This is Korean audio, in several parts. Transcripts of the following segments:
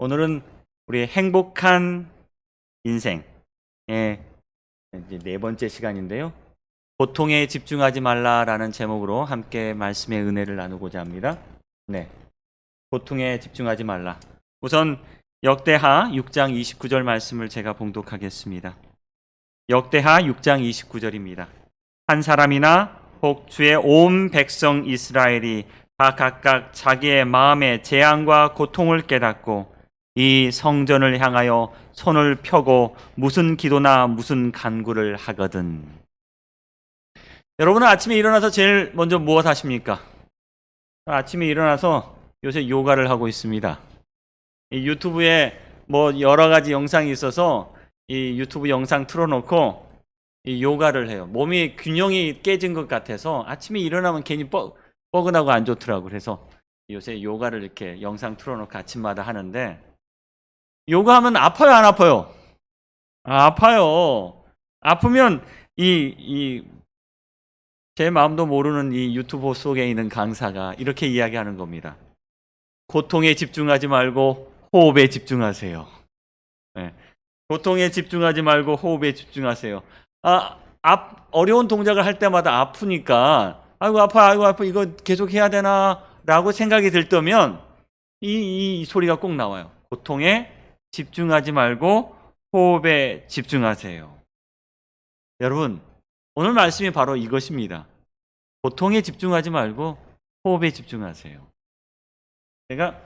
오늘은 우리 행복한 인생의 이제 네 번째 시간인데요. 고통에 집중하지 말라라는 제목으로 함께 말씀의 은혜를 나누고자 합니다. 네, 고통에 집중하지 말라. 우선 역대하 6장 29절 말씀을 제가 봉독하겠습니다. 역대하 6장 29절입니다. 한 사람이나 혹 주의 온 백성 이스라엘이 다 각각 자기의 마음의 재앙과 고통을 깨닫고 이 성전을 향하여 손을 펴고 무슨 기도나 무슨 간구를 하거든. 여러분은 아침에 일어나서 제일 먼저 무엇 하십니까? 아침에 일어나서 요새 요가를 하고 있습니다. 이 유튜브에 뭐 여러 가지 영상이 있어서 이 유튜브 영상 틀어놓고 이 요가를 해요. 몸이 균형이 깨진 것 같아서 아침에 일어나면 괜히 뻐근하고 안 좋더라고요. 그래서 요새 요가를 이렇게 영상 틀어놓고 아침마다 하는데, 요가하면 아파요, 안 아파요? 아파요. 아프면 제 마음도 모르는 이 유튜브 속에 있는 강사가 이렇게 이야기하는 겁니다. 고통에 집중하지 말고 호흡에 집중하세요. 네. 고통에 집중하지 말고 호흡에 집중하세요. 어려운 동작을 할 때마다 아프니까 아이고 아파 이거 계속 해야 되나 라고 생각이 들 때면 이 소리가 꼭 나와요. 고통에 집중하지 말고 호흡에 집중하세요. 여러분, 오늘 말씀이 바로 이것입니다. 고통에 집중하지 말고 호흡에 집중하세요. 제가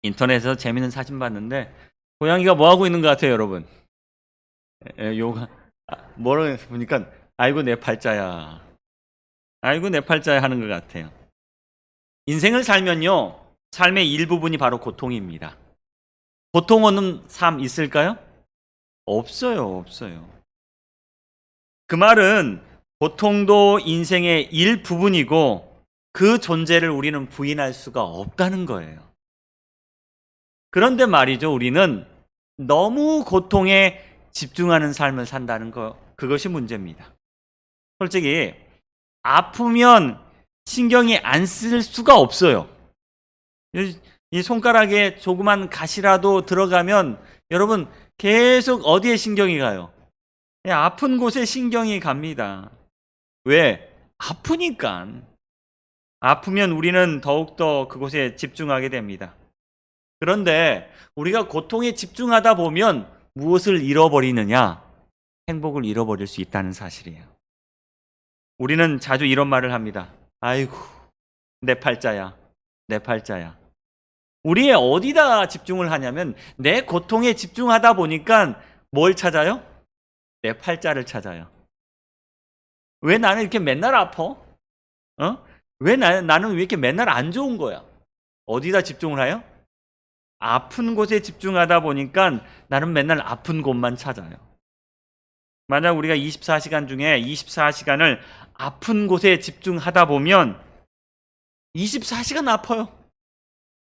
인터넷에서 재밌는 사진 봤는데 고양이가 뭐 하고 있는 것 같아요, 여러분? 요가 뭐라고 보니까 아이고 내 팔자야, 아이고 내 팔자야 하는 것 같아요. 인생을 살면요, 삶의 일부분이 바로 고통입니다. 고통 없는 삶 있을까요? 없어요. 그 말은 고통도 인생의 일부분이고 그 존재를 우리는 부인할 수가 없다는 거예요. 그런데 말이죠, 우리는 너무 고통에 집중하는 삶을 산다는 거, 그것이 문제입니다. 솔직히 아프면 신경이 안 쓸 수가 없어요. 이 손가락에 조그만 가시라도 들어가면 여러분 계속 어디에 신경이 가요? 아픈 곳에 신경이 갑니다. 왜? 아프니까. 아프면 우리는 더욱더 그곳에 집중하게 됩니다. 그런데 우리가 고통에 집중하다 보면 무엇을 잃어버리느냐? 행복을 잃어버릴 수 있다는 사실이에요. 우리는 자주 이런 말을 합니다. 아이고, 내 팔자야. 우리의 어디다 집중을 하냐면 내 고통에 집중하다 보니까 뭘 찾아요? 내 팔자를 찾아요. 왜 나는 이렇게 맨날 아파? 왜 나는 왜 이렇게 맨날 안 좋은 거야? 어디다 집중을 해요? 아픈 곳에 집중하다 보니까 나는 맨날 아픈 곳만 찾아요. 만약 우리가 24시간 중에 24시간을 아픈 곳에 집중하다 보면 24시간 아파요.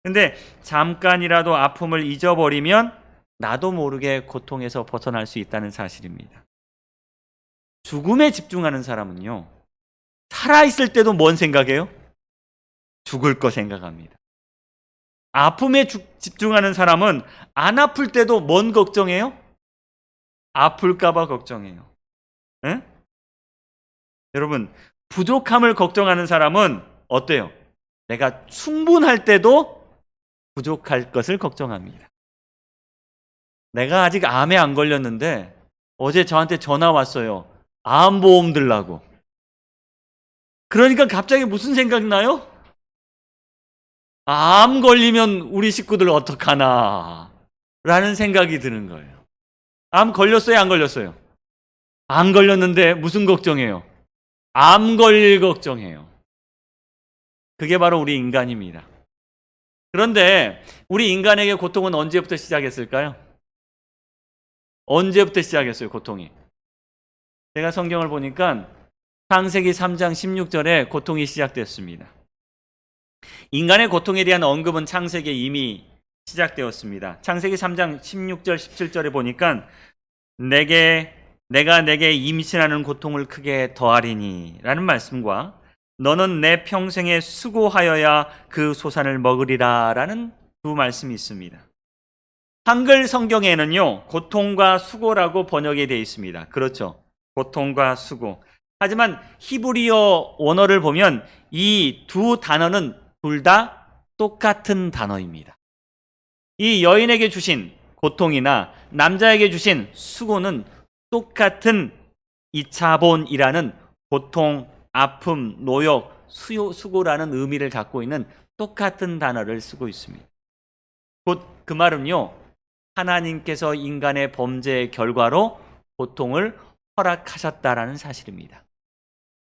근데 잠깐이라도 아픔을 잊어버리면 나도 모르게 고통에서 벗어날 수 있다는 사실입니다. 죽음에 집중하는 사람은요, 살아있을 때도 뭔 생각해요? 죽을 거 생각합니다. 아픔에 집중하는 사람은 안 아플 때도 뭔 걱정해요? 아플까봐 걱정해요. 에? 여러분, 부족함을 걱정하는 사람은 어때요? 내가 충분할 때도 부족할 것을 걱정합니다. 내가 아직 암에 안 걸렸는데 어제 저한테 전화 왔어요. 암보험 들라고. 그러니까 갑자기 무슨 생각 나요? 암 걸리면 우리 식구들 어떡하나 라는 생각이 드는 거예요. 암 걸렸어요, 안 걸렸어요? 안 걸렸는데 무슨 걱정해요? 암 걸릴 걱정해요. 그게 바로 우리 인간입니다. 그런데 우리 인간에게 고통은 언제부터 시작했을까요? 언제부터 시작했어요, 고통이? 제가 성경을 보니까 창세기 3장 16절에 고통이 시작됐습니다. 인간의 고통에 대한 언급은 창세기에 이미 시작되었습니다. 창세기 3장 16절 17절에 보니까 내가 내게 임신하는 고통을 크게 더하리니 라는 말씀과 너는 내 평생에 수고하여야 그 소산을 먹으리라 라는 두 말씀이 있습니다. 한글 성경에는요, 고통과 수고라고 번역이 되어 있습니다. 그렇죠. 고통과 수고. 하지만 히브리어 원어를 보면 이 두 단어는 둘 다 똑같은 단어입니다. 이 여인에게 주신 고통이나 남자에게 주신 수고는 똑같은 이차본이라는 고통, 아픔, 노역, 수고라는 의미를 갖고 있는 똑같은 단어를 쓰고 있습니다. 곧 그 말은요, 하나님께서 인간의 범죄의 결과로 고통을 허락하셨다라는 사실입니다.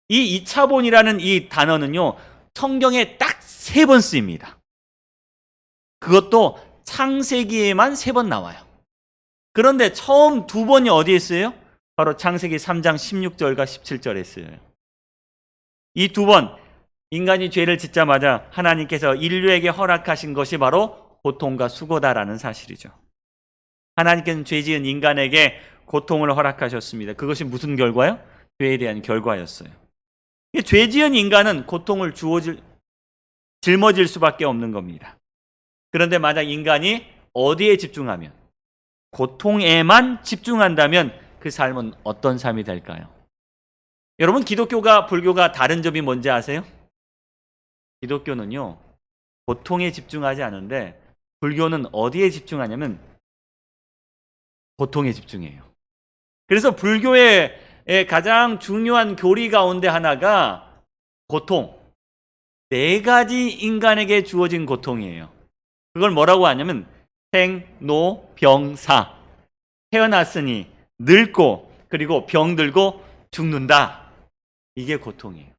이 이차본이라는 이 단어는요, 성경에 딱 3번 쓰입니다. 그것도 창세기에만 3번 나와요. 그런데 처음 2번이 어디에 쓰여요? 바로 창세기 3장 16절과 17절에 쓰여요. 이 2번, 인간이 죄를 짓자마자 하나님께서 인류에게 허락하신 것이 바로 고통과 수고다라는 사실이죠. 하나님께서는 죄 지은 인간에게 고통을 허락하셨습니다. 그것이 무슨 결과요? 죄에 대한 결과였어요. 죄 지은 인간은 고통을 짊어질 수밖에 없는 겁니다. 그런데 만약 인간이 어디에 집중하면, 고통에만 집중한다면 그 삶은 어떤 삶이 될까요? 여러분, 기독교가 불교가 다른 점이 뭔지 아세요? 기독교는요, 고통에 집중하지 않은데 불교는 어디에 집중하냐면 고통에 집중해요. 그래서 불교의 가장 중요한 교리 가운데 하나가 고통, 4가지 인간에게 주어진 고통이에요. 그걸 뭐라고 하냐면 생로병사, 태어났으니 늙고 그리고 병들고 죽는다. 이게 고통이에요.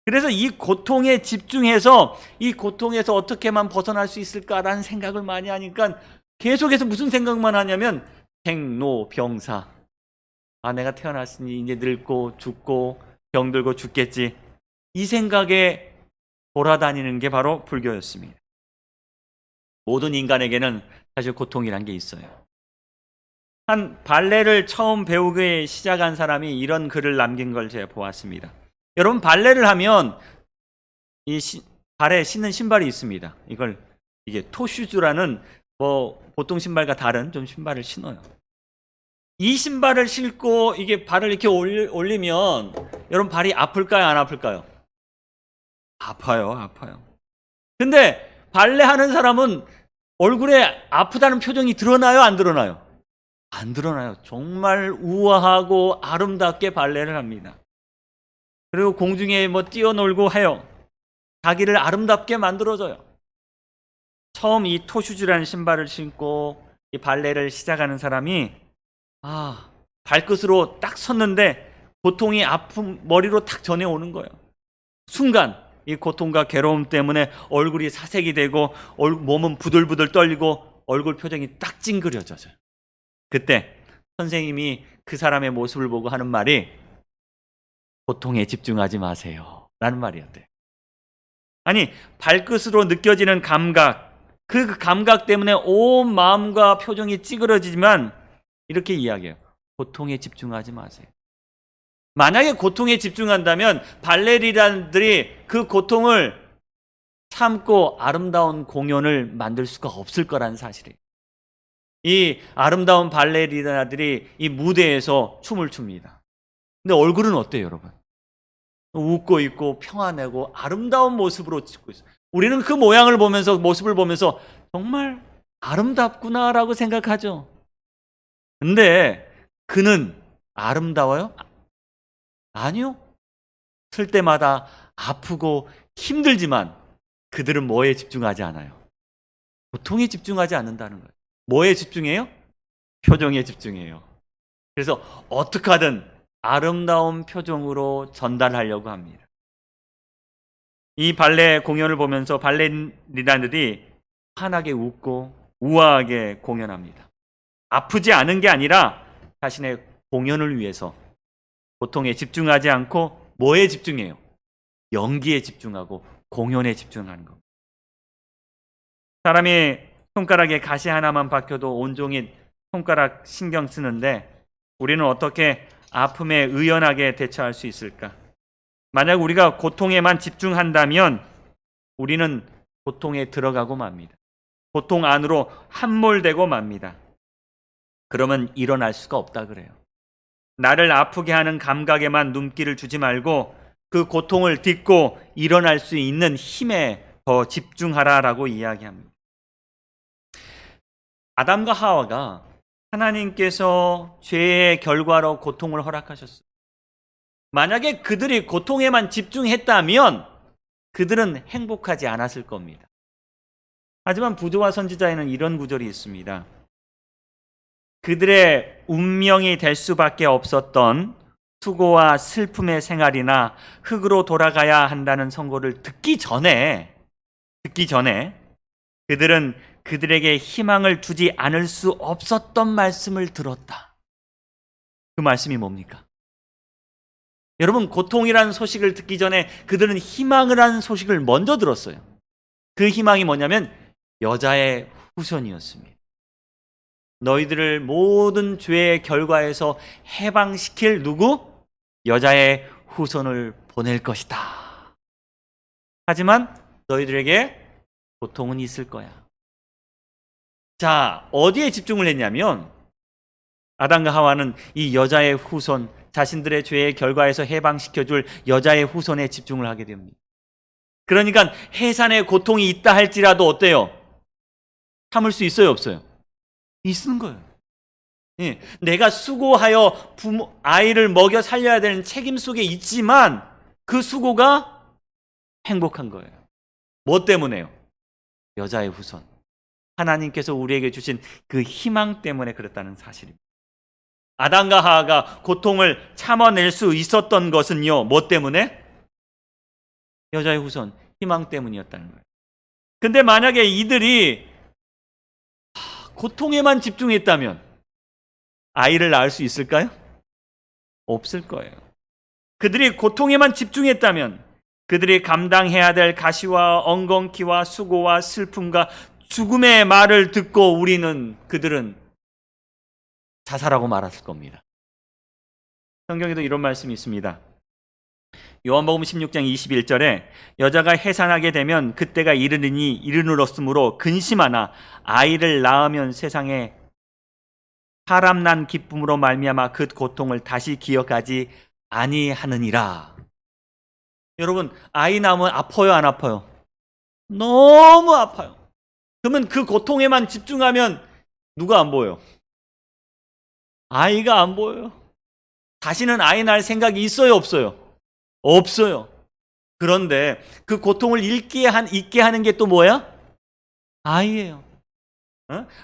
그래서 이 고통에 집중해서 이 고통에서 어떻게만 벗어날 수 있을까라는 생각을 많이 하니까 계속해서 무슨 생각만 하냐면 생로병사, 내가 태어났으니 이제 늙고 죽고 병들고 죽겠지, 이 생각에 돌아다니는 게 바로 불교였습니다. 모든 인간에게는 사실 고통이란 게 있어요. 한 발레를 처음 배우기 시작한 사람이 이런 글을 남긴 걸 제가 보았습니다. 여러분, 발레를 하면 이 발에 신는 신발이 있습니다. 이게 토슈즈라는 보통 신발과 다른 좀 신발을 신어요. 이 신발을 신고 이게 발을 이렇게 올리면 여러분, 발이 아플까요, 안 아플까요? 아파요. 근데 발레 하는 사람은 얼굴에 아프다는 표정이 드러나요, 안 드러나요? 안 드러나요. 정말 우아하고 아름답게 발레를 합니다. 그리고 공중에 뛰어놀고 해요. 자기를 아름답게 만들어줘요. 처음 이 토슈즈라는 신발을 신고 이 발레를 시작하는 사람이 발끝으로 딱 섰는데 고통이 아픔 머리로 탁 전해오는 거예요. 순간 이 고통과 괴로움 때문에 얼굴이 사색이 되고 몸은 부들부들 떨리고 얼굴 표정이 딱 찡그려져요. 그때 선생님이 그 사람의 모습을 보고 하는 말이 고통에 집중하지 마세요 라는 말이었대요. 아니, 발끝으로 느껴지는 감각, 그 감각 때문에 온 마음과 표정이 찌그러지지만 이렇게 이야기해요. 고통에 집중하지 마세요. 만약에 고통에 집중한다면 발레리나들이 그 고통을 참고 아름다운 공연을 만들 수가 없을 거라는 사실이에요. 이 아름다운 발레리나들이 이 무대에서 춤을 춥니다. 근데 얼굴은 어때요, 여러분? 웃고 있고 평안하고 아름다운 모습으로 찍고 있어요. 우리는 그 모양을 보면서, 모습을 보면서 정말 아름답구나라고 생각하죠. 근데 그는 아름다워요? 아니요. 쓸 때마다 아프고 힘들지만 그들은 뭐에 집중하지 않아요? 고통에 집중하지 않는다는 거예요. 뭐에 집중해요? 표정에 집중해요. 그래서 어떻게 하든 아름다운 표정으로 전달하려고 합니다. 이 발레 공연을 보면서 발레리나들이 환하게 웃고 우아하게 공연합니다. 아프지 않은 게 아니라 자신의 공연을 위해서 고통에 집중하지 않고 뭐에 집중해요? 연기에 집중하고 공연에 집중하는 겁니다. 사람이 손가락에 가시 하나만 박혀도 온종일 손가락 신경 쓰는데 우리는 어떻게 아픔에 의연하게 대처할 수 있을까? 만약 우리가 고통에만 집중한다면 우리는 고통에 들어가고 맙니다. 고통 안으로 함몰되고 맙니다. 그러면 일어날 수가 없다 그래요. 나를 아프게 하는 감각에만 눈길을 주지 말고 그 고통을 딛고 일어날 수 있는 힘에 더 집중하라라고 이야기합니다. 아담과 하와가 하나님께서 죄의 결과로 고통을 허락하셨어요. 만약에 그들이 고통에만 집중했다면 그들은 행복하지 않았을 겁니다. 하지만 부조와 선지자에는 이런 구절이 있습니다. 그들의 운명이 될 수밖에 없었던 수고와 슬픔의 생활이나 흙으로 돌아가야 한다는 선고를 듣기 전에 그들은 그들에게 희망을 주지 않을 수 없었던 말씀을 들었다. 그 말씀이 뭡니까? 여러분, 고통이라는 소식을 듣기 전에 그들은 희망을 한 소식을 먼저 들었어요. 그 희망이 뭐냐면 여자의 후손이었습니다. 너희들을 모든 죄의 결과에서 해방시킬 누구? 여자의 후손을 보낼 것이다. 하지만 너희들에게 고통은 있을 거야. 자, 어디에 집중을 했냐면 아담과 하와는 이 여자의 후손, 자신들의 죄의 결과에서 해방시켜줄 여자의 후손에 집중을 하게 됩니다. 그러니까 해산의 고통이 있다 할지라도 어때요? 참을 수 있어요, 없어요? 있는 거예요. 예, 내가 수고하여 아이를 먹여 살려야 되는 책임 속에 있지만 그 수고가 행복한 거예요. 뭐 때문에요? 여자의 후손. 하나님께서 우리에게 주신 그 희망 때문에 그랬다는 사실입니다. 아담과 하와가 고통을 참아낼 수 있었던 것은요, 뭐 때문에? 여자의 후손, 희망 때문이었다는 거예요. 근데 만약에 이들이 고통에만 집중했다면 아이를 낳을 수 있을까요? 없을 거예요. 그들이 고통에만 집중했다면 그들이 감당해야 될 가시와 엉겅퀴와 수고와 슬픔과 죽음의 말을 듣고 그들은 자살하고 말았을 겁니다. 성경에도 이런 말씀이 있습니다. 요한복음 16장 21절에 여자가 해산하게 되면 그때가 이르렀으므로 근심하나 아이를 낳으면 세상에 사람 난 기쁨으로 말미암아 그 고통을 다시 기억하지 아니하느니라. 여러분, 아이 낳으면 아파요, 안 아파요? 너무 아파요. 그러면 그 고통에만 집중하면 누가 안 보여요? 아이가 안 보여요. 다시는 아이 낳을 생각이 있어요, 없어요? 없어요. 그런데 그 고통을 잊게 하는 게 또 뭐야? 아이예요.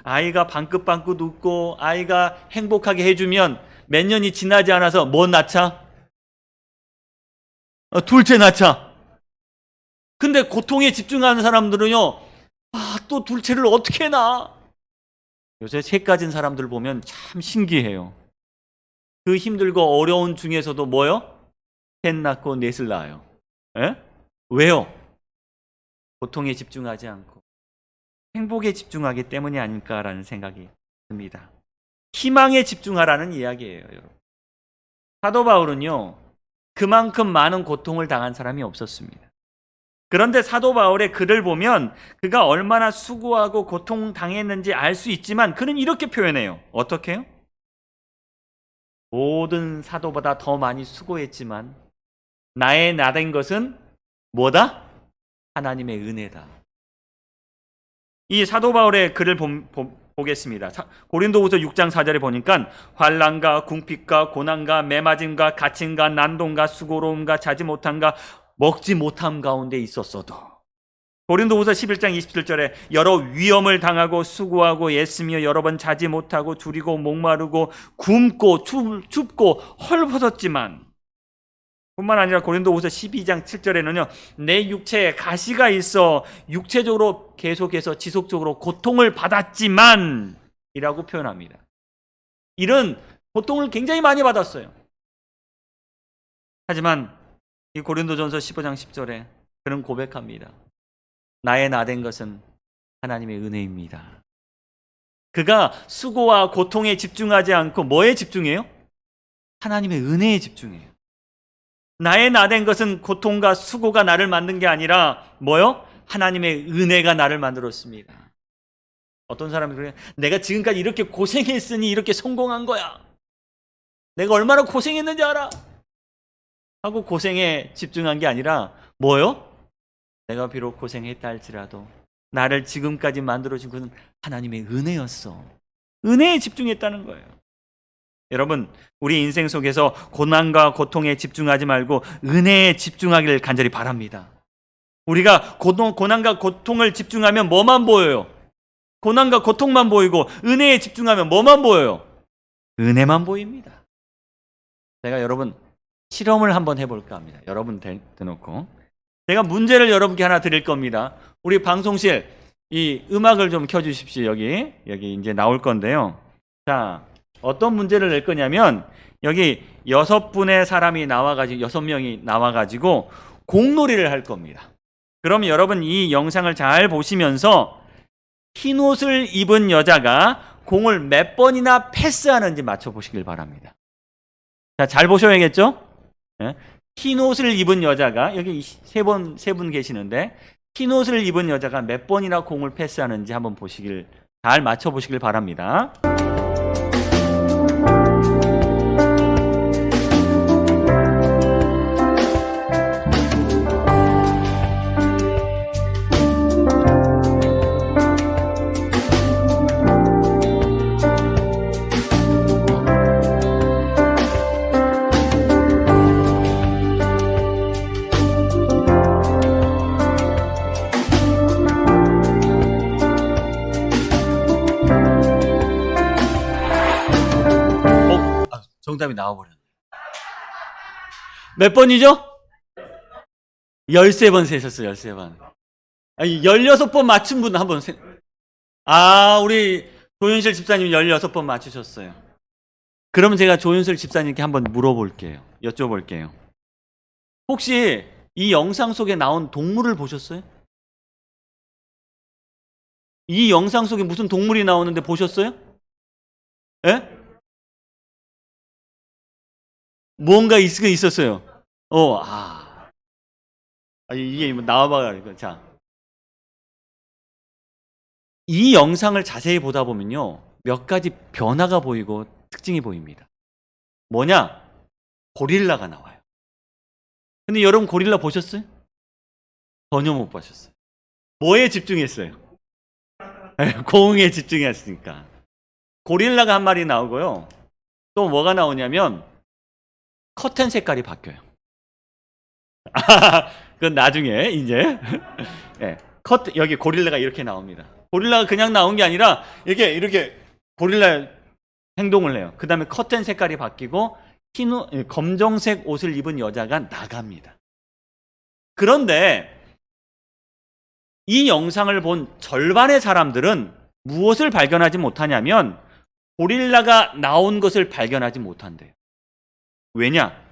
아이가 방긋방긋 웃고 아이가 행복하게 해주면 몇 년이 지나지 않아서 뭐 낳자? 둘째 낳자. 근데 고통에 집중하는 사람들은요, 또 둘째를 어떻게 낳아? 요새 셋 가진 사람들 보면 참 신기해요. 그 힘들고 어려운 중에서도 뭐요? 셋 낳고 넷을 낳아요. 에? 왜요? 고통에 집중하지 않고 행복에 집중하기 때문이 아닐까라는 생각이 듭니다. 희망에 집중하라는 이야기예요, 여러분. 사도 바울은요, 그만큼 많은 고통을 당한 사람이 없었습니다. 그런데 사도 바울의 글을 보면 그가 얼마나 수고하고 고통당했는지 알 수 있지만 그는 이렇게 표현해요. 어떻게 해요? 모든 사도보다 더 많이 수고했지만 나의 나된 것은 뭐다? 하나님의 은혜다. 이 사도 바울의 글을 보겠습니다. 고린도후서 6장 4절에 보니까 환난과 궁핍과 고난과 매맞음과 갇힘과 난동과 수고로움과 자지 못함과 먹지 못함 가운데 있었어도 고린도후서 11장 27절에 여러 위험을 당하고 수고하고 애쓰며 여러 번 자지 못하고 줄이고 목마르고 굶고 춥고 헐벗었지만 뿐만 아니라 고린도후서 12장 7절에는요 내 육체에 가시가 있어 육체적으로 계속해서 지속적으로 고통을 받았지만 이라고 표현합니다. 이런 고통을 굉장히 많이 받았어요. 하지만 이 고린도전서 15장 10절에 그는 고백합니다. 나의 나된 것은 하나님의 은혜입니다. 그가 수고와 고통에 집중하지 않고 뭐에 집중해요? 하나님의 은혜에 집중해요. 나의 나된 것은 고통과 수고가 나를 만든 게 아니라 뭐요? 하나님의 은혜가 나를 만들었습니다. 어떤 사람이 그래요. 내가 지금까지 이렇게 고생했으니 이렇게 성공한 거야. 내가 얼마나 고생했는지 알아? 하고 고생에 집중한 게 아니라 뭐요? 내가 비록 고생했다 할지라도 나를 지금까지 만들어준 것은 하나님의 은혜였어. 은혜에 집중했다는 거예요. 여러분, 우리 인생 속에서 고난과 고통에 집중하지 말고 은혜에 집중하기를 간절히 바랍니다. 우리가 고난과 고통을 집중하면 뭐만 보여요? 고난과 고통만 보이고 은혜에 집중하면 뭐만 보여요? 은혜만 보입니다. 제가 여러분 실험을 한번 해볼까 합니다. 여러분 대놓고 제가 문제를 여러분께 하나 드릴 겁니다. 우리 방송실 이 음악을 좀 켜주십시오. 여기 이제 나올 건데요. 자, 어떤 문제를 낼 거냐면 여기 6분의 사람이 나와가지고 6명이 나와가지고 공놀이를 할 겁니다. 그럼 여러분 이 영상을 잘 보시면서 흰 옷을 입은 여자가 공을 몇 번이나 패스하는지 맞춰보시길 바랍니다. 자, 잘 보셔야겠죠? 네? 흰 옷을 입은 여자가 여기 세 분 계시는데 흰 옷을 입은 여자가 몇 번이나 공을 패스하는지 한번 잘 맞춰보시길 바랍니다. 정답이 나와버렸네. 몇 번이죠? 13번 세셨어요. 13번. 아니, 16번 맞춘 분 한번 우리 조윤실 집사님 16번 맞추셨어요. 그럼 제가 조윤실 집사님께 한번 물어볼게요. 여쭤볼게요. 혹시 이 영상 속에 나온 동물을 보셨어요? 이 영상 속에 무슨 동물이 나오는데 보셨어요? 예? 뭔가 있었어요. 이게 나와봐요. 자, 이 영상을 자세히 보다 보면요, 몇 가지 변화가 보이고 특징이 보입니다. 뭐냐? 고릴라가 나와요. 근데 여러분 고릴라 보셨어요? 전혀 못 보셨어요. 뭐에 집중했어요? 공에 집중했으니까. 고릴라가 한 마리 나오고요. 또 뭐가 나오냐면 커튼 색깔이 바뀌어요. 그건 나중에 이제 네, 여기 고릴라가 이렇게 나옵니다. 고릴라가 그냥 나온 게 아니라 이렇게 고릴라 행동을 해요. 그 다음에 커튼 색깔이 바뀌고 검정색 옷을 입은 여자가 나갑니다. 그런데 이 영상을 본 절반의 사람들은 무엇을 발견하지 못하냐면 고릴라가 나온 것을 발견하지 못한대요. 왜냐?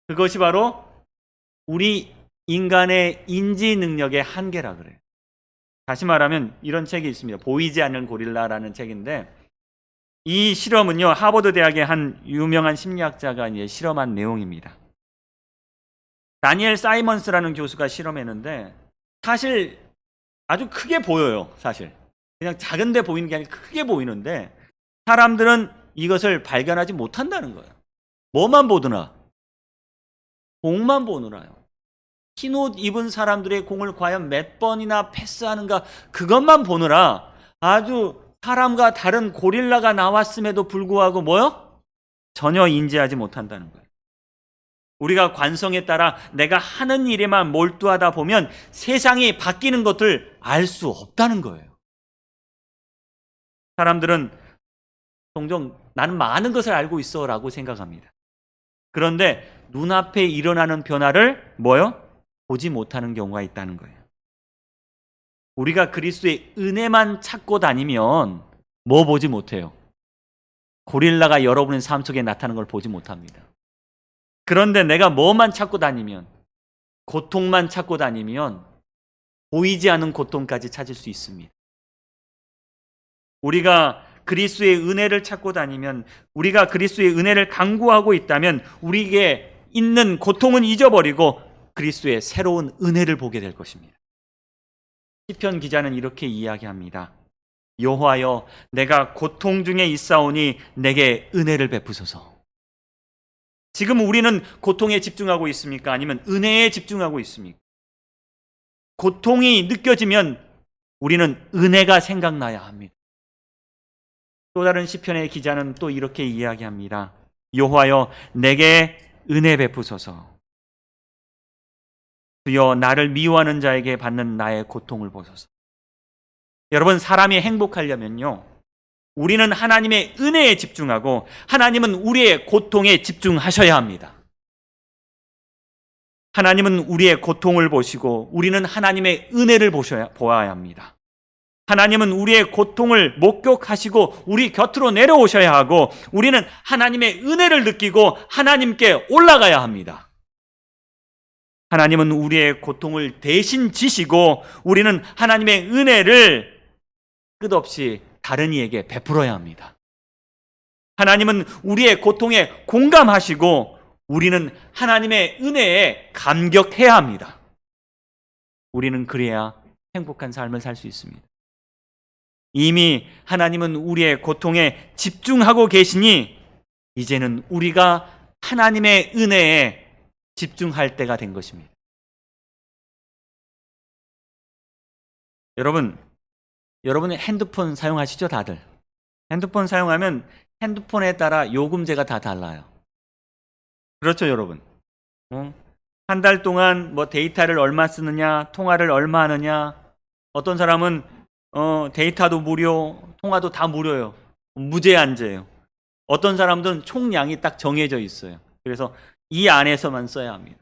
그것이 바로 우리 인간의 인지 능력의 한계라 그래요. 다시 말하면 이런 책이 있습니다. 보이지 않는 고릴라라는 책인데 이 실험은요, 하버드 대학의 한 유명한 심리학자가 이제 실험한 내용입니다. 다니엘 사이먼스라는 교수가 실험했는데 사실 아주 크게 보여요. 사실 그냥 작은데 보이는 게 아니라 크게 보이는데 사람들은 이것을 발견하지 못한다는 거예요. 뭐만 보더나? 공만 보느라요. 흰옷 입은 사람들의 공을 과연 몇 번이나 패스하는가, 그것만 보느라 아주 사람과 다른 고릴라가 나왔음에도 불구하고 뭐요? 전혀 인지하지 못한다는 거예요. 우리가 관성에 따라 내가 하는 일에만 몰두하다 보면 세상이 바뀌는 것을 알 수 없다는 거예요. 사람들은 종종 나는 많은 것을 알고 있어 라고 생각합니다. 그런데 눈앞에 일어나는 변화를 뭐요? 보지 못하는 경우가 있다는 거예요. 우리가 그리스도의 은혜만 찾고 다니면 뭐 보지 못해요? 고릴라가 여러분의 삶 속에 나타나는 걸 보지 못합니다. 그런데 내가 뭐만 찾고 다니면, 고통만 찾고 다니면 보이지 않는 고통까지 찾을 수 있습니다. 우리가 그리스도의 은혜를 찾고 다니면, 우리가 그리스도의 은혜를 강구하고 있다면 우리에게 있는 고통은 잊어버리고 그리스도의 새로운 은혜를 보게 될 것입니다. 시편 기자는 이렇게 이야기합니다. 여호와여 내가 고통 중에 있사오니 내게 은혜를 베푸소서. 지금 우리는 고통에 집중하고 있습니까? 아니면 은혜에 집중하고 있습니까? 고통이 느껴지면 우리는 은혜가 생각나야 합니다. 또 다른 시편의 기자는 또 이렇게 이야기합니다. 여호와여 내게 은혜 베푸소서. 주여 나를 미워하는 자에게 받는 나의 고통을 보소서. 여러분, 사람이 행복하려면요, 우리는 하나님의 은혜에 집중하고 하나님은 우리의 고통에 집중하셔야 합니다. 하나님은 우리의 고통을 보시고 우리는 하나님의 은혜를 보아야 합니다. 하나님은 우리의 고통을 목격하시고 우리 곁으로 내려오셔야 하고 우리는 하나님의 은혜를 느끼고 하나님께 올라가야 합니다. 하나님은 우리의 고통을 대신 지시고 우리는 하나님의 은혜를 끝없이 다른 이에게 베풀어야 합니다. 하나님은 우리의 고통에 공감하시고 우리는 하나님의 은혜에 감격해야 합니다. 우리는 그래야 행복한 삶을 살 수 있습니다. 이미 하나님은 우리의 고통에 집중하고 계시니 이제는 우리가 하나님의 은혜에 집중할 때가 된 것입니다. 여러분 핸드폰 사용하시죠, 다들? 핸드폰 사용하면 핸드폰에 따라 요금제가 다 달라요. 그렇죠, 여러분? 한 달 동안 뭐 데이터를 얼마 쓰느냐, 통화를 얼마 하느냐. 어떤 사람은 데이터도 무료, 통화도 다 무료예요. 무제한제예요. 어떤 사람들은 총량이 딱 정해져 있어요. 그래서 이 안에서만 써야 합니다.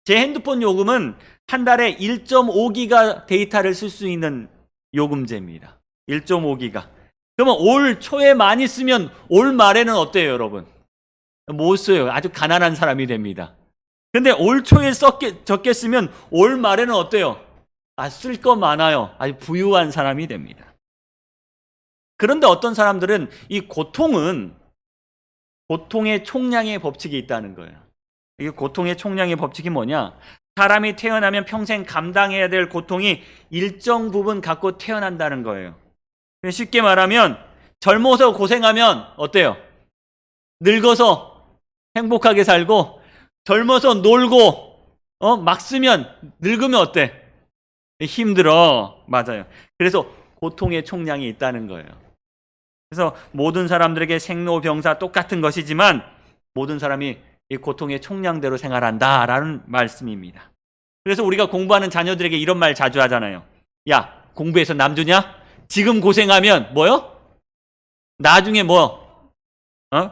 제 핸드폰 요금은 한 달에 1.5기가 데이터를 쓸 수 있는 요금제입니다. 1.5기가. 그러면 올 초에 많이 쓰면 올 말에는 어때요, 여러분? 못 써요. 아주 가난한 사람이 됩니다. 근데 올 초에 적게 쓰면 올 말에는 어때요? 쓸 거 많아요. 아주 부유한 사람이 됩니다. 그런데 어떤 사람들은 이 고통의 총량의 법칙이 있다는 거예요. 이게 고통의 총량의 법칙이 뭐냐? 사람이 태어나면 평생 감당해야 될 고통이 일정 부분 갖고 태어난다는 거예요. 쉽게 말하면 젊어서 고생하면 어때요? 늙어서 행복하게 살고 젊어서 놀고 막 쓰면 늙으면 어때? 힘들어. 맞아요. 그래서 고통의 총량이 있다는 거예요. 그래서 모든 사람들에게 생로병사 똑같은 것이지만 모든 사람이 이 고통의 총량대로 생활한다라는 말씀입니다. 그래서 우리가 공부하는 자녀들에게 이런 말 자주 하잖아요. 야, 공부해서 남 주냐? 지금 고생하면 뭐요? 나중에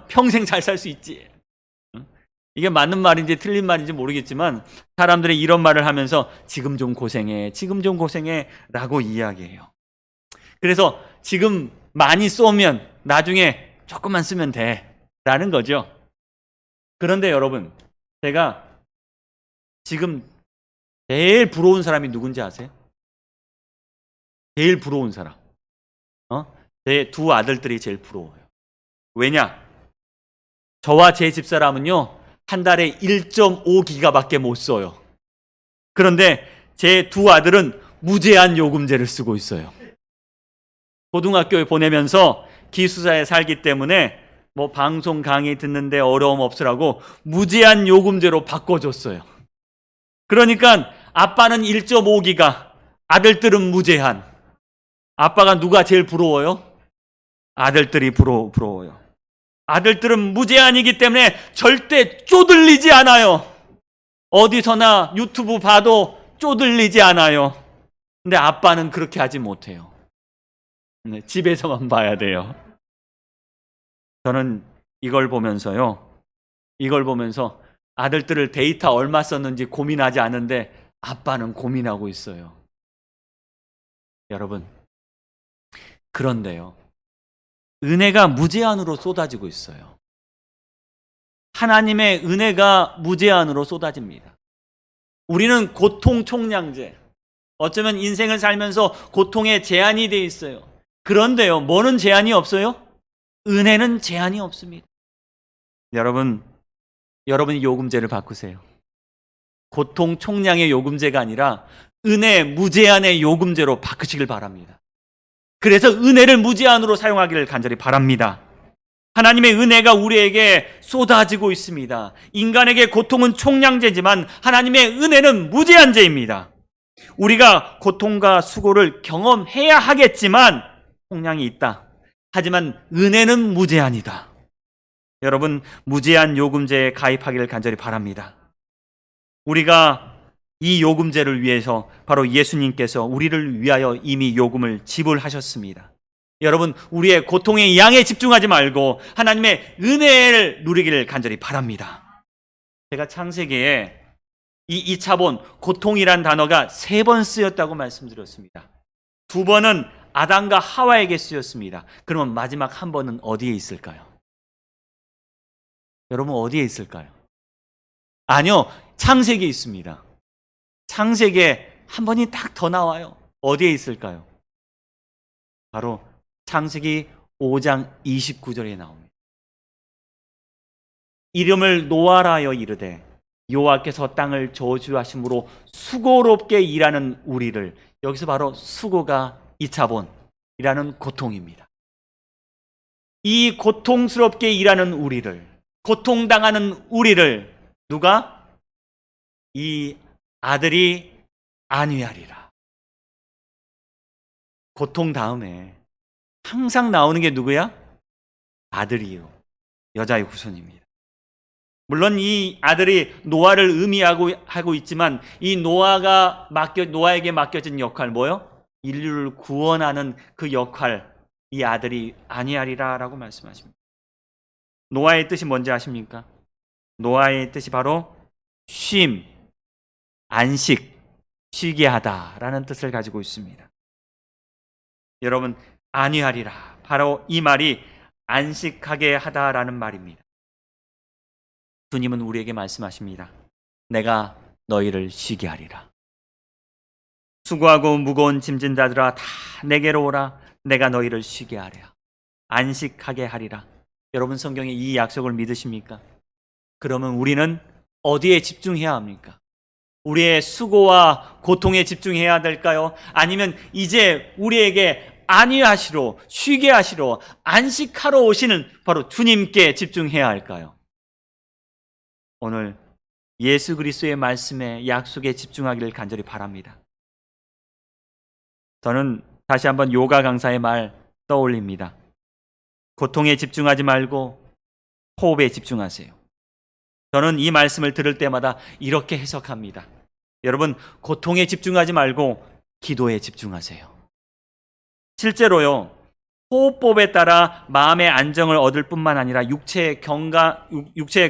평생 잘 살 수 있지. 이게 맞는 말인지 틀린 말인지 모르겠지만 사람들이 이런 말을 하면서 지금 좀 고생해, 지금 좀 고생해 라고 이야기해요. 그래서 지금 많이 쏘면 나중에 조금만 쓰면 돼 라는 거죠. 그런데 여러분, 제가 지금 제일 부러운 사람이 누군지 아세요? 제일 부러운 사람. 제 두 아들들이 제일 부러워요. 왜냐? 저와 제 집사람은요, 한 달에 1.5기가밖에 못 써요. 그런데 제 두 아들은 무제한 요금제를 쓰고 있어요. 고등학교에 보내면서 기숙사에 살기 때문에 방송 강의 듣는데 어려움 없으라고 무제한 요금제로 바꿔줬어요. 그러니까 아빠는 1.5기가, 아들들은 무제한. 아빠가 누가 제일 부러워요? 아들들이 부러워요. 아들들은 무제한이기 때문에 절대 쪼들리지 않아요. 어디서나 유튜브 봐도 쪼들리지 않아요. 근데 아빠는 그렇게 하지 못해요. 집에서만 봐야 돼요. 저는 이걸 보면서 아들들을 데이터 얼마 썼는지 고민하지 않는데 아빠는 고민하고 있어요. 여러분, 그런데요, 은혜가 무제한으로 쏟아지고 있어요. 하나님의 은혜가 무제한으로 쏟아집니다. 우리는 고통 총량제, 어쩌면 인생을 살면서 고통에 제한이 돼 있어요. 그런데요, 뭐는 제한이 없어요? 은혜는 제한이 없습니다. 여러분이 요금제를 바꾸세요. 고통 총량의 요금제가 아니라 은혜 무제한의 요금제로 바꾸시길 바랍니다. 그래서 은혜를 무제한으로 사용하기를 간절히 바랍니다. 하나님의 은혜가 우리에게 쏟아지고 있습니다. 인간에게 고통은 총량제지만 하나님의 은혜는 무제한제입니다. 우리가 고통과 수고를 경험해야 하겠지만 총량이 있다. 하지만 은혜는 무제한이다. 여러분, 무제한 요금제에 가입하기를 간절히 바랍니다. 우리가 이 요금제를 위해서 바로 예수님께서 우리를 위하여 이미 요금을 지불하셨습니다. 여러분, 우리의 고통의 양에 집중하지 말고 하나님의 은혜를 누리기를 간절히 바랍니다. 제가 창세기에 이 2차본 고통이란 단어가 3번 쓰였다고 말씀드렸습니다. 2번은 아담과 하와에게 쓰였습니다. 그러면 마지막 한 번은 어디에 있을까요? 여러분, 어디에 있을까요? 아니요, 창세기에 있습니다. 창세기에 한 번이 딱 더 나와요. 어디에 있을까요? 바로 창세기 5장 29절에 나옵니다. 이름을 노아라여 이르되 여호와께서 땅을 저주하심으로 수고롭게 일하는 우리를, 여기서 바로 수고가 2차본이라는 고통입니다. 이 고통스럽게 일하는 우리를, 고통당하는 우리를 누가? 이 아들이 안위하리라. 고통 다음에 항상 나오는 게 누구야? 아들이요. 여자의 후손입니다. 물론 이 아들이 노아를 의미하고 있지만 이 노아에게 맡겨진 역할 뭐요? 인류를 구원하는 그 역할, 이 아들이 안위하리라라고 말씀하십니다. 노아의 뜻이 뭔지 아십니까? 노아의 뜻이 바로 쉼, 안식, 쉬게 하다라는 뜻을 가지고 있습니다. 여러분, 안위하리라, 바로 이 말이 안식하게 하다라는 말입니다. 주님은 우리에게 말씀하십니다. 내가 너희를 쉬게 하리라. 수고하고 무거운 짐진 자들아 다 내게로 오라. 내가 너희를 쉬게 하리라. 안식하게 하리라. 여러분, 성경에 이 약속을 믿으십니까? 그러면 우리는 어디에 집중해야 합니까? 우리의 수고와 고통에 집중해야 될까요? 아니면 이제 우리에게 안위하시러, 쉬게 하시러, 안식하러 오시는 바로 주님께 집중해야 할까요? 오늘 예수 그리스도의 말씀에, 약속에 집중하기를 간절히 바랍니다. 저는 다시 한번 요가 강사의 말 떠올립니다. 고통에 집중하지 말고 호흡에 집중하세요. 저는 이 말씀을 들을 때마다 이렇게 해석합니다. 여러분, 고통에 집중하지 말고 기도에 집중하세요. 실제로요, 호흡법에 따라 마음의 안정을 얻을 뿐만 아니라 육체의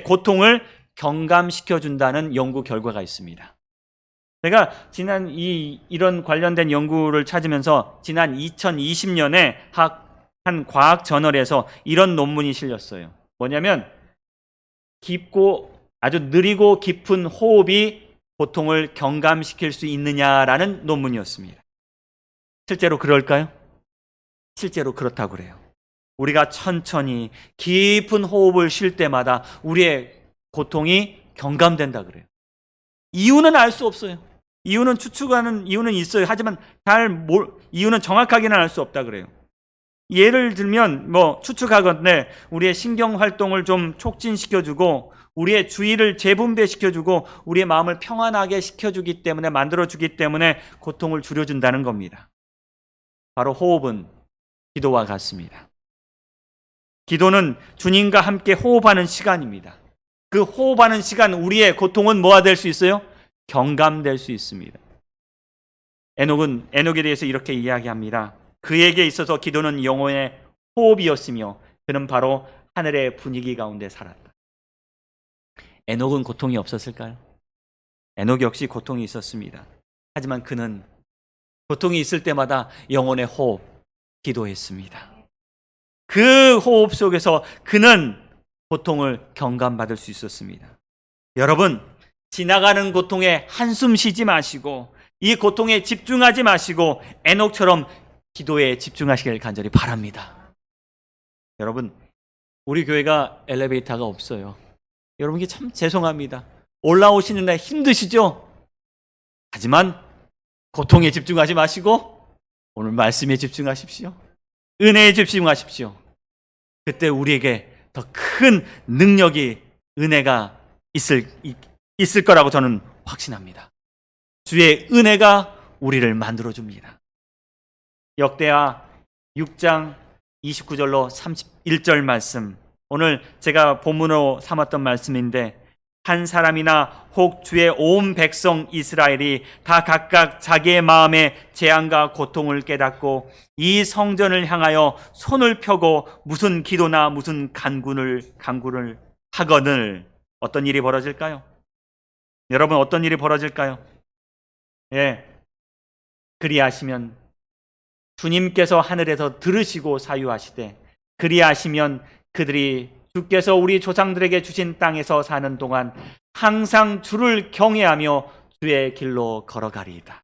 고통을 경감시켜준다는 연구 결과가 있습니다. 제가 이런 관련된 연구를 찾으면서 지난 2020년에 한 과학 저널에서 이런 논문이 실렸어요. 뭐냐면, 깊고 아주 느리고 깊은 호흡이 고통을 경감시킬 수 있느냐라는 논문이었습니다. 실제로 그럴까요? 실제로 그렇다고 그래요. 우리가 천천히 깊은 호흡을 쉴 때마다 우리의 고통이 경감된다 그래요. 이유는 알 수 없어요. 이유는 추측하는 이유는 있어요. 하지만 이유는 정확하게는 알 수 없다 그래요. 예를 들면 추측하건대 우리의 신경 활동을 좀 촉진시켜주고 우리의 주의를 재분배시켜주고 우리의 마음을 평안하게 시켜주기 때문에, 만들어주기 때문에 고통을 줄여준다는 겁니다. 바로 호흡은 기도와 같습니다. 기도는 주님과 함께 호흡하는 시간입니다. 그 호흡하는 시간, 우리의 고통은 뭐가 될 수 있어요? 경감될 수 있습니다. 에녹에 대해서 이렇게 이야기합니다. 그에게 있어서 기도는 영혼의 호흡이었으며 그는 바로 하늘의 분위기 가운데 살았다. 에녹은 고통이 없었을까요? 에녹 역시 고통이 있었습니다. 하지만 그는 고통이 있을 때마다 영혼의 호흡, 기도했습니다. 그 호흡 속에서 그는 고통을 경감받을 수 있었습니다. 여러분, 지나가는 고통에 한숨 쉬지 마시고 이 고통에 집중하지 마시고 에녹처럼 기도에 집중하시길 간절히 바랍니다. 여러분, 우리 교회가 엘리베이터가 없어요. 여러분, 이게 참 죄송합니다. 올라오시는 날 힘드시죠? 하지만 고통에 집중하지 마시고 오늘 말씀에 집중하십시오. 은혜에 집중하십시오. 그때 우리에게 더 큰 능력이, 은혜가 있을 거라고 저는 확신합니다. 주의 은혜가 우리를 만들어줍니다. 역대하 6장 29절로 31절 말씀, 오늘 제가 본문으로 삼았던 말씀인데, 한 사람이나 혹 주의 온 백성 이스라엘이 다 각각 자기의 마음의 재앙과 고통을 깨닫고 이 성전을 향하여 손을 펴고 무슨 기도나 무슨 간구를 하거늘 어떤 일이 벌어질까요? 여러분, 어떤 일이 벌어질까요? 예, 그리하시면 주님께서 하늘에서 들으시고 사유하시되, 그리하시면 그들이 주께서 우리 조상들에게 주신 땅에서 사는 동안 항상 주를 경외하며 주의 길로 걸어가리이다.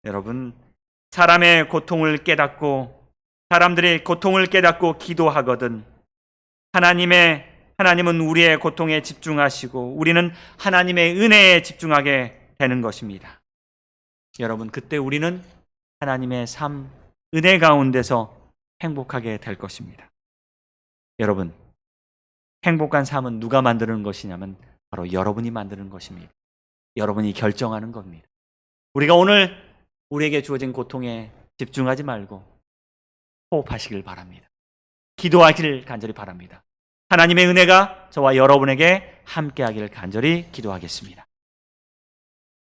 여러분, 사람들이 고통을 깨닫고 기도하거든 하나님은 우리의 고통에 집중하시고 우리는 하나님의 은혜에 집중하게 되는 것입니다. 여러분, 그때 우리는 하나님의 삶, 은혜 가운데서 행복하게 될 것입니다. 여러분, 행복한 삶은 누가 만드는 것이냐면 바로 여러분이 만드는 것입니다. 여러분이 결정하는 겁니다. 우리가 오늘 우리에게 주어진 고통에 집중하지 말고 호흡하시길 바랍니다. 기도하기를 간절히 바랍니다. 하나님의 은혜가 저와 여러분에게 함께하기를 간절히 기도하겠습니다.